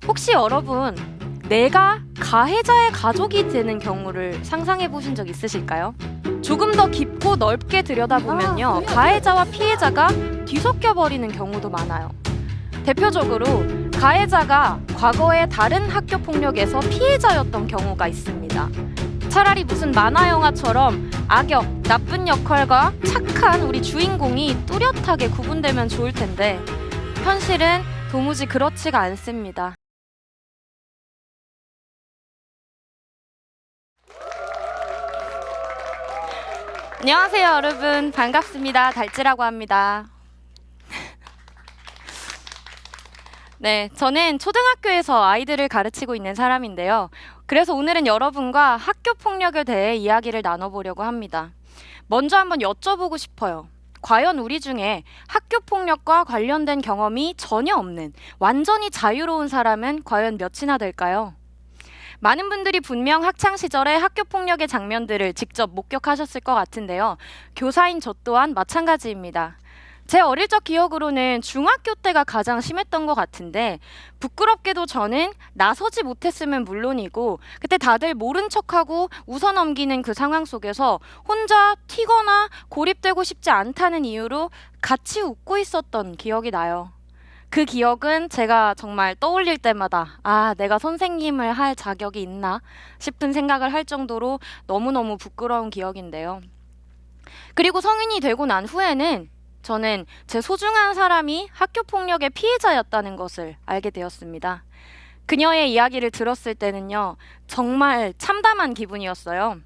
혹시 여러분, 내가 가해자의 가족이 되는 경우를 상상해 보신 적 있으실까요? 조금 더 깊고 넓게 들여다보면요, 가해자와 피해자가 뒤섞여 버리는 경우도 많아요. 대표적으로 가해자가 과거에 다른 학교 폭력에서 피해자였던 경우가 있습니다. 차라리 무슨 만화 영화처럼 악역, 나쁜 역할과 착한 우리 주인공이 뚜렷하게 구분되면 좋을 텐데 현실은 도무지 그렇지가 않습니다. 안녕하세요, 여러분. 반갑습니다. 달찌라고 합니다. 네, 저는 초등학교에서 아이들을 가르치고 있는 사람인데요. 그래서 오늘은 여러분과 학교 폭력에 대해 이야기를 나눠보려고 합니다. 먼저 한번 여쭤보고 싶어요. 과연 우리 중에 학교 폭력과 관련된 경험이 전혀 없는 완전히 자유로운 사람은 과연 몇이나 될까요? 많은 분들이 분명 학창 시절에 학교 폭력의 장면들을 직접 목격하셨을 것 같은데요. 교사인 저 또한 마찬가지입니다. 제 어릴 적 기억으로는 중학교 때가 가장 심했던 것 같은데 부끄럽게도 저는 나서지 못했으면 물론이고 그때 다들 모른 척하고 웃어넘기는 그 상황 속에서 혼자 튀거나 고립되고 싶지 않다는 이유로 같이 웃고 있었던 기억이 나요. 그 기억은 제가 정말 떠올릴 때마다 내가 선생님을 할 자격이 있나 싶은 생각을 할 정도로 너무너무 부끄러운 기억인데요. 그리고 성인이 되고 난 후에는 저는 제 소중한 사람이 학교 폭력의 피해자였다는 것을 알게 되었습니다. 그녀의 이야기를 들었을 때는요, 정말 참담한 기분이었어요.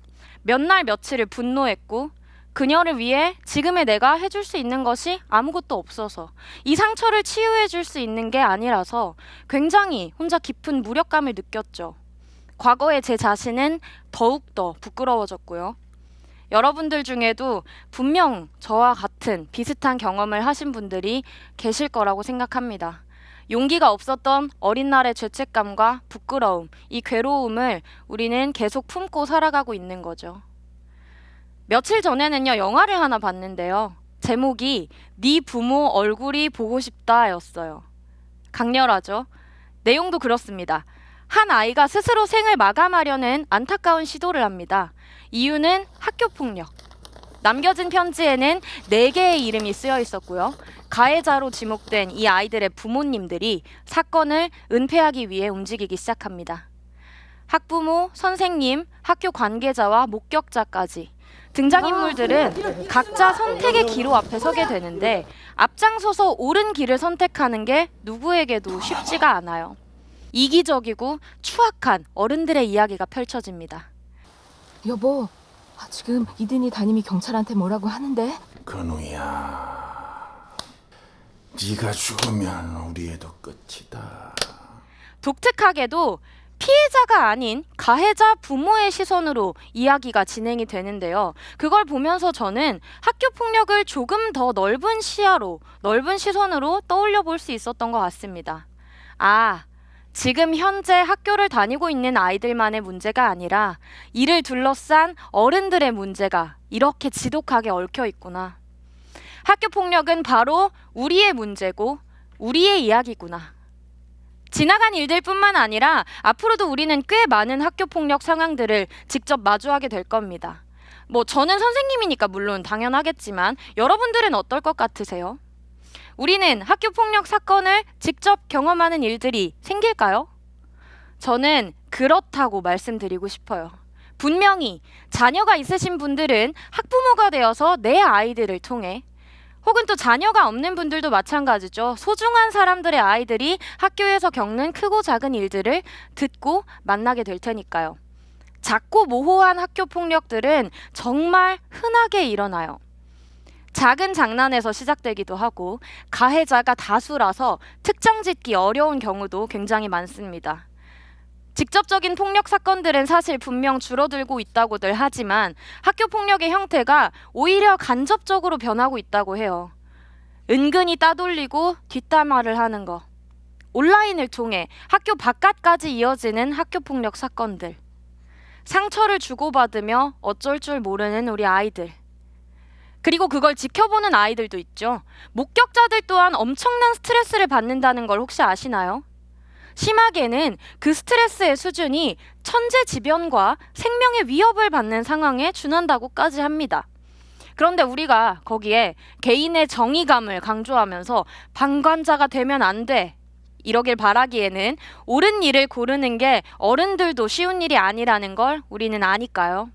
몇 날 며칠을 분노했고 그녀를 위해 지금의 내가 해줄 수 있는 것이 아무것도 없어서 이 상처를 치유해 줄 수 있는 게 아니라서 굉장히 혼자 깊은 무력감을 느꼈죠. 과거의 제 자신은 더욱더 부끄러워졌고요. 여러분들 중에도 분명 저와 같은 비슷한 경험을 하신 분들이 계실 거라고 생각합니다. 용기가 없었던 어린 날의 죄책감과 부끄러움, 이 괴로움을 우리는 계속 품고 살아가고 있는 거죠. 며칠 전에는요, 영화를 하나 봤는데요. 제목이 네 부모 얼굴이 보고 싶다 였어요. 강렬하죠? 내용도 그렇습니다. 한 아이가 스스로 생을 마감하려는 안타까운 시도를 합니다. 이유는 학교 폭력. 남겨진 편지에는 4개의 이름이 쓰여 있었고요. 가해자로 지목된 이 아이들의 부모님들이 사건을 은폐하기 위해 움직이기 시작합니다. 학부모, 선생님, 학교 관계자와 목격자까지 등장인물들은 각자 선택의 기로 앞에 서게 되는데 앞장서서 옳은 길을 선택하는 게 누구에게도 쉽지가 않아요. 이기적이고 추악한 어른들의 이야기가 펼쳐집니다. 여보, 지금 이든이 담임이 경찰한테 뭐라고 하는데? 건우야, 네가 죽으면 우리 애도 끝이다. 독특하게도 피해자가 아닌 가해자 부모의 시선으로 이야기가 진행이 되는데요. 그걸 보면서 저는 학교 폭력을 조금 더 넓은 시야로, 넓은 시선으로 떠올려 볼 수 있었던 것 같습니다. 지금 현재 학교를 다니고 있는 아이들만의 문제가 아니라 이를 둘러싼 어른들의 문제가 이렇게 지독하게 얽혀 있구나. 학교 폭력은 바로 우리의 문제고 우리의 이야기구나. 지나간 일들뿐만 아니라 앞으로도 우리는 꽤 많은 학교 폭력 상황들을 직접 마주하게 될 겁니다. 저는 선생님이니까 물론 당연하겠지만 여러분들은 어떨 것 같으세요? 우리는 학교 폭력 사건을 직접 경험하는 일들이 생길까요? 저는 그렇다고 말씀드리고 싶어요. 분명히 자녀가 있으신 분들은 학부모가 되어서 내 아이들을 통해 혹은 또 자녀가 없는 분들도 마찬가지죠. 소중한 사람들의 아이들이 학교에서 겪는 크고 작은 일들을 듣고 만나게 될 테니까요. 작고 모호한 학교 폭력들은 정말 흔하게 일어나요. 작은 장난에서 시작되기도 하고 가해자가 다수라서 특정 짓기 어려운 경우도 굉장히 많습니다. 직접적인 폭력 사건들은 사실 분명 줄어들고 있다고들 하지만 학교 폭력의 형태가 오히려 간접적으로 변하고 있다고 해요. 은근히 따돌리고 뒷담화를 하는 거. 온라인을 통해 학교 바깥까지 이어지는 학교 폭력 사건들. 상처를 주고받으며 어쩔 줄 모르는 우리 아이들. 그리고 그걸 지켜보는 아이들도 있죠. 목격자들 또한 엄청난 스트레스를 받는다는 걸 혹시 아시나요? 심하게는 그 스트레스의 수준이 천재지변과 생명의 위협을 받는 상황에 준한다고까지 합니다. 그런데 우리가 거기에 개인의 정의감을 강조하면서 방관자가 되면 안 돼, 이러길 바라기에는 옳은 일을 고르는 게 어른들도 쉬운 일이 아니라는 걸 우리는 아니까요.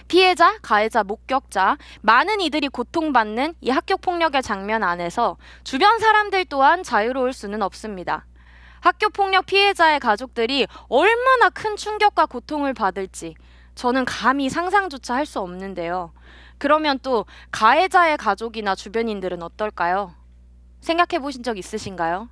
피해자, 가해자, 목격자, 많은 이들이 고통받는 이 학교폭력의 장면 안에서 주변 사람들 또한 자유로울 수는 없습니다. 학교폭력 피해자의 가족들이 얼마나 큰 충격과 고통을 받을지 저는 감히 상상조차 할 수 없는데요. 그러면 또 가해자의 가족이나 주변인들은 어떨까요? 생각해 보신 적 있으신가요?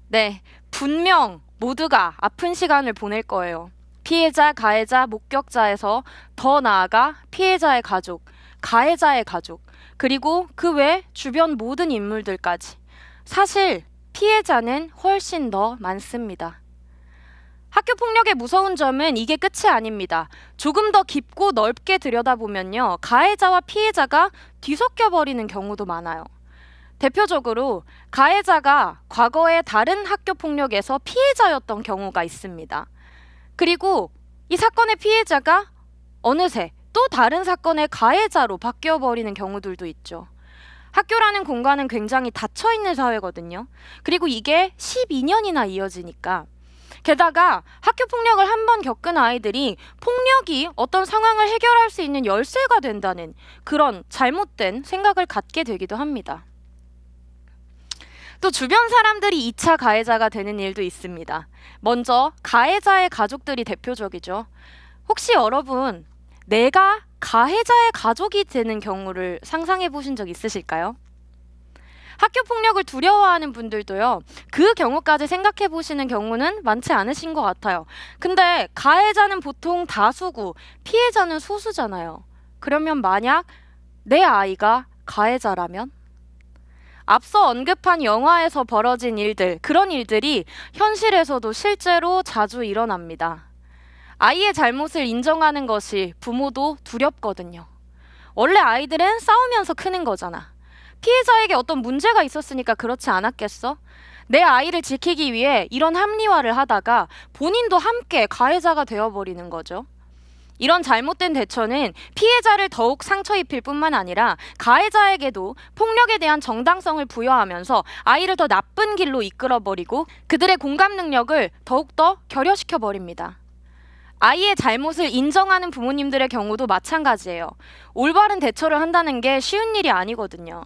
네, 분명 모두가 아픈 시간을 보낼 거예요. 피해자, 가해자, 목격자에서 더 나아가 피해자의 가족, 가해자의 가족, 그리고 그 외 주변 모든 인물들까지. 사실 피해자는 훨씬 더 많습니다. 학교폭력의 무서운 점은 이게 끝이 아닙니다. 조금 더 깊고 넓게 들여다보면요, 가해자와 피해자가 뒤섞여 버리는 경우도 많아요. 대표적으로 가해자가 과거의 다른 학교폭력에서 피해자였던 경우가 있습니다. 그리고 이 사건의 피해자가 어느새 또 다른 사건의 가해자로 바뀌어버리는 경우들도 있죠. 학교라는 공간은 굉장히 닫혀있는 사회거든요. 그리고 이게 12년이나 이어지니까. 게다가 학교폭력을 한 번 겪은 아이들이 폭력이 어떤 상황을 해결할 수 있는 열쇠가 된다는 그런 잘못된 생각을 갖게 되기도 합니다. 또 주변 사람들이 2차 가해자가 되는 일도 있습니다. 먼저 가해자의 가족들이 대표적이죠. 혹시 여러분, 내가 가해자의 가족이 되는 경우를 상상해 보신 적 있으실까요? 학교폭력을 두려워하는 분들도요, 그 경우까지 생각해 보시는 경우는 많지 않으신 것 같아요. 근데 가해자는 보통 다수고 피해자는 소수잖아요. 그러면 만약 내 아이가 가해자라면? 앞서 언급한 영화에서 벌어진 일들, 그런 일들이 현실에서도 실제로 자주 일어납니다. 아이의 잘못을 인정하는 것이 부모도 두렵거든요. 원래 아이들은 싸우면서 크는 거잖아. 피해자에게 어떤 문제가 있었으니까 그렇지 않았겠어? 내 아이를 지키기 위해 이런 합리화를 하다가 본인도 함께 가해자가 되어버리는 거죠. 이런 잘못된 대처는 피해자를 더욱 상처 입힐 뿐만 아니라 가해자에게도 폭력에 대한 정당성을 부여하면서 아이를 더 나쁜 길로 이끌어버리고 그들의 공감 능력을 더욱더 결여시켜버립니다. 아이의 잘못을 인정하는 부모님들의 경우도 마찬가지예요. 올바른 대처를 한다는 게 쉬운 일이 아니거든요.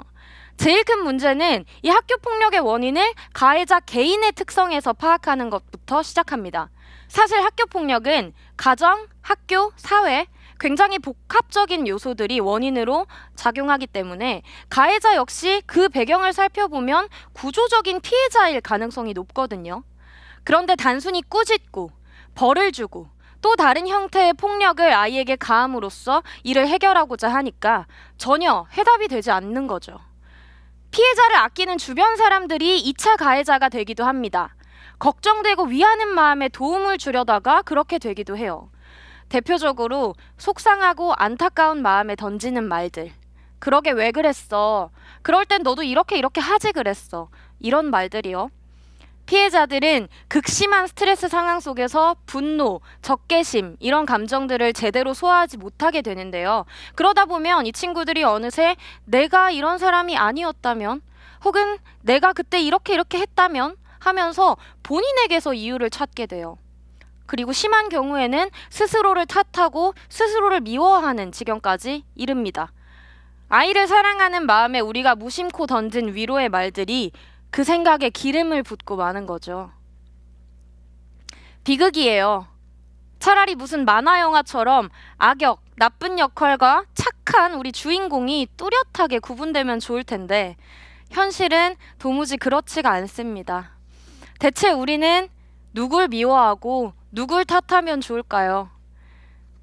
제일 큰 문제는 이 학교폭력의 원인을 가해자 개인의 특성에서 파악하는 것부터 시작합니다. 사실 학교폭력은 가정, 학교, 사회, 굉장히 복합적인 요소들이 원인으로 작용하기 때문에 가해자 역시 그 배경을 살펴보면 구조적인 피해자일 가능성이 높거든요. 그런데 단순히 꾸짖고 벌을 주고 또 다른 형태의 폭력을 아이에게 가함으로써 이를 해결하고자 하니까 전혀 해답이 되지 않는 거죠. 피해자를 아끼는 주변 사람들이 2차 가해자가 되기도 합니다. 걱정되고 위하는 마음에 도움을 주려다가 그렇게 되기도 해요. 대표적으로 속상하고 안타까운 마음에 던지는 말들. 그러게 왜 그랬어? 그럴 땐 너도 이렇게 하지 그랬어. 이런 말들이요. 피해자들은 극심한 스트레스 상황 속에서 분노, 적개심 이런 감정들을 제대로 소화하지 못하게 되는데요. 그러다 보면 이 친구들이 어느새 내가 이런 사람이 아니었다면 혹은 내가 그때 이렇게 했다면 하면서 본인에게서 이유를 찾게 돼요. 그리고 심한 경우에는 스스로를 탓하고 스스로를 미워하는 지경까지 이릅니다. 아이를 사랑하는 마음에 우리가 무심코 던진 위로의 말들이 그 생각에 기름을 붓고 마는 거죠. 비극이에요. 차라리 무슨 만화 영화처럼 악역, 나쁜 역할과 착한 우리 주인공이 뚜렷하게 구분되면 좋을 텐데 현실은 도무지 그렇지가 않습니다. 대체 우리는 누굴 미워하고 누굴 탓하면 좋을까요?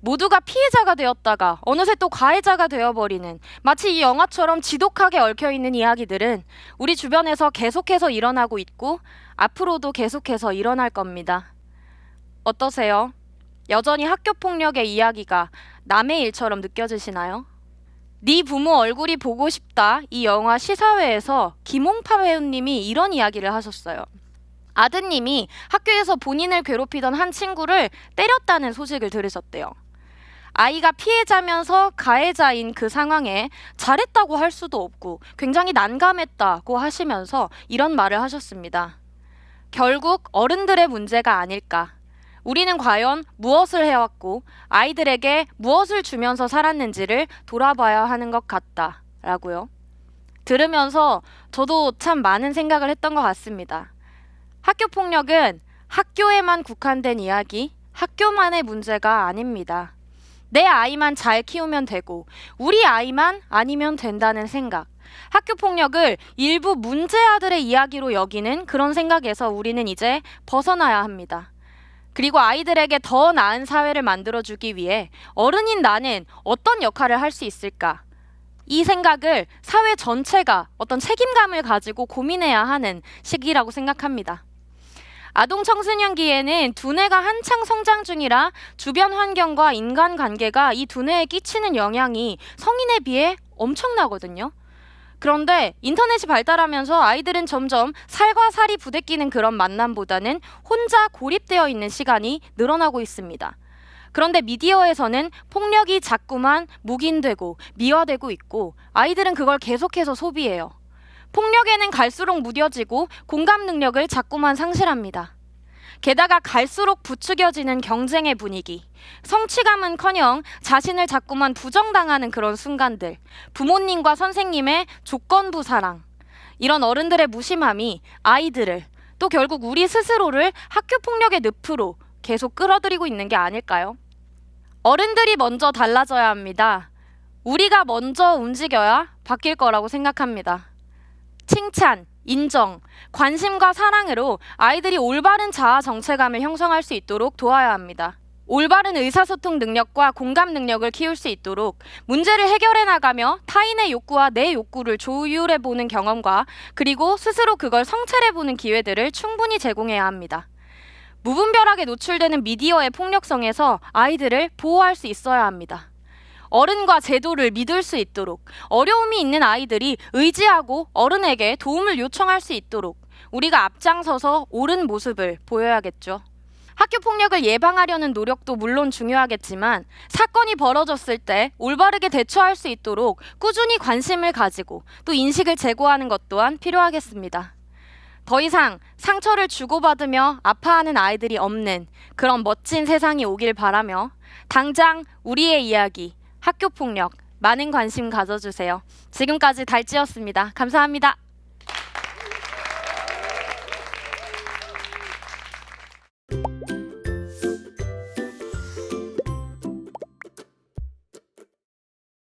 모두가 피해자가 되었다가 어느새 또 가해자가 되어버리는 마치 이 영화처럼 지독하게 얽혀있는 이야기들은 우리 주변에서 계속해서 일어나고 있고 앞으로도 계속해서 일어날 겁니다. 어떠세요? 여전히 학교폭력의 이야기가 남의 일처럼 느껴지시나요? 네 부모 얼굴이 보고 싶다 이 영화 시사회에서 김홍파 배우님이 이런 이야기를 하셨어요. 아드님이 학교에서 본인을 괴롭히던 한 친구를 때렸다는 소식을 들으셨대요. 아이가 피해자면서 가해자인 그 상황에 잘했다고 할 수도 없고 굉장히 난감했다고 하시면서 이런 말을 하셨습니다. 결국 어른들의 문제가 아닐까. 우리는 과연 무엇을 해왔고 아이들에게 무엇을 주면서 살았는지를 돌아봐야 하는 것 같다. 라고요. 들으면서 저도 참 많은 생각을 했던 것 같습니다. 학교 폭력은 학교에만 국한된 이야기, 학교만의 문제가 아닙니다. 내 아이만 잘 키우면 되고 우리 아이만 아니면 된다는 생각. 학교 폭력을 일부 문제아들의 이야기로 여기는 그런 생각에서 우리는 이제 벗어나야 합니다. 그리고 아이들에게 더 나은 사회를 만들어주기 위해 어른인 나는 어떤 역할을 할 수 있을까? 이 생각을 사회 전체가 어떤 책임감을 가지고 고민해야 하는 시기라고 생각합니다. 아동 청소년기에는 두뇌가 한창 성장 중이라 주변 환경과 인간관계가 이 두뇌에 끼치는 영향이 성인에 비해 엄청나거든요. 그런데 인터넷이 발달하면서 아이들은 점점 살과 살이 부대끼는 그런 만남보다는 혼자 고립되어 있는 시간이 늘어나고 있습니다. 그런데 미디어에서는 폭력이 자꾸만 묵인되고 미화되고 있고 아이들은 그걸 계속해서 소비해요. 폭력에는 갈수록 무뎌지고 공감 능력을 자꾸만 상실합니다. 게다가 갈수록 부추겨지는 경쟁의 분위기, 성취감은커녕 자신을 자꾸만 부정당하는 그런 순간들, 부모님과 선생님의 조건부 사랑, 이런 어른들의 무심함이 아이들을 또 결국 우리 스스로를 학교 폭력의 늪으로 계속 끌어들이고 있는 게 아닐까요? 어른들이 먼저 달라져야 합니다. 우리가 먼저 움직여야 바뀔 거라고 생각합니다. 칭찬, 인정, 관심과 사랑으로 아이들이 올바른 자아 정체감을 형성할 수 있도록 도와야 합니다. 올바른 의사소통 능력과 공감 능력을 키울 수 있도록 문제를 해결해 나가며 타인의 욕구와 내 욕구를 조율해 보는 경험과 그리고 스스로 그걸 성찰해 보는 기회들을 충분히 제공해야 합니다. 무분별하게 노출되는 미디어의 폭력성에서 아이들을 보호할 수 있어야 합니다. 어른과 제도를 믿을 수 있도록 어려움이 있는 아이들이 의지하고 어른에게 도움을 요청할 수 있도록 우리가 앞장서서 옳은 모습을 보여야겠죠. 학교 폭력을 예방하려는 노력도 물론 중요하겠지만 사건이 벌어졌을 때 올바르게 대처할 수 있도록 꾸준히 관심을 가지고 또 인식을 제고하는 것 또한 필요하겠습니다. 더 이상 상처를 주고받으며 아파하는 아이들이 없는 그런 멋진 세상이 오길 바라며 당장 우리의 이야기 학교 폭력 많은 관심 가져주세요. 지금까지 달찌였습니다. 감사합니다.